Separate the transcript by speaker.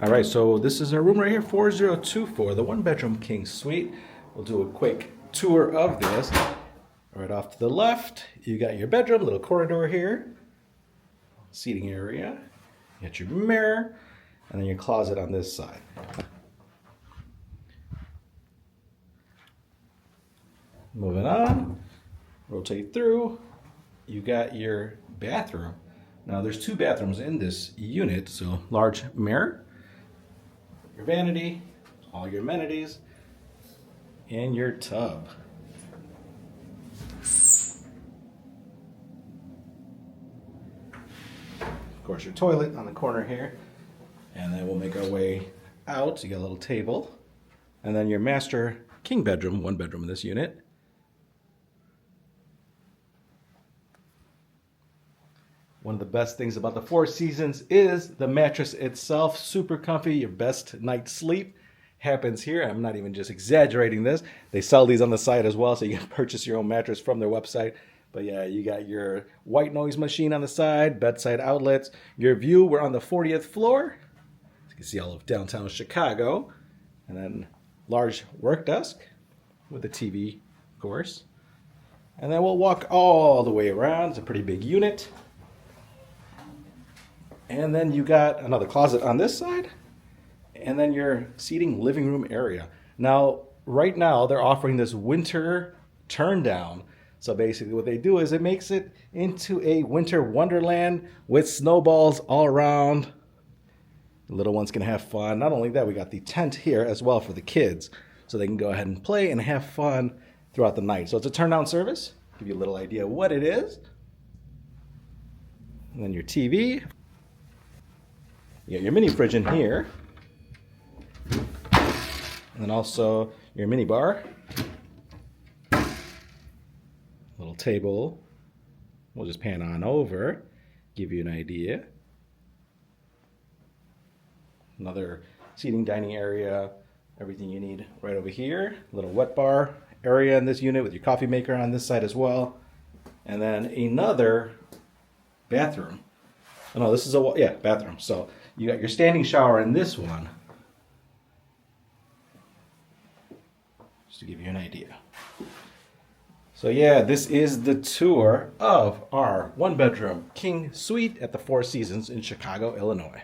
Speaker 1: All right, so this is our room right here, 4024, the one bedroom king suite. We'll do a quick tour of this. Right off to the left, you got your bedroom, little corridor here, seating area. You got your mirror, and then your closet on this side. Moving on, rotate through, you got your bathroom. Now there's two bathrooms in this unit, so large mirror, your vanity, all your amenities, and your tub. Of course, your toilet on the corner here. And then we'll make our way out. You got a little table. And then your master king bedroom, one bedroom in this unit. One of the best things about the Four Seasons is the mattress itself. Super comfy. Your best night's sleep happens here. I'm not even just exaggerating this. They sell these on the site as well, so you can purchase your own mattress from their website. But yeah, you got your white noise machine on the side, bedside outlets. Your view, we're on the 40th floor. You can see all of downtown Chicago. And then large work desk with a TV, of course. And then we'll walk all the way around. It's a pretty big unit. And then you got another closet on this side. And then your seating living room area. Now, right now, they're offering this Winter Turndown. So basically what they do is it makes it into a winter wonderland with snowballs all around. The little ones can have fun. Not only that, we got the tent here as well for the kids. So they can go ahead and play and have fun throughout the night. So it's a turn down service. Give you a little idea of what it is. And then your TV. You got your mini fridge in here. And then also your mini bar. Little table. We'll just pan on over, give you an idea. Another seating dining area, everything you need right over here. Little wet bar area in this unit with your coffee maker on this side as well. And then another bathroom. Oh, no, this is a bathroom. So you got your standing shower in this one. Just to give you an idea. So yeah, this is the tour of our one bedroom king suite at the Four Seasons in Chicago, Illinois.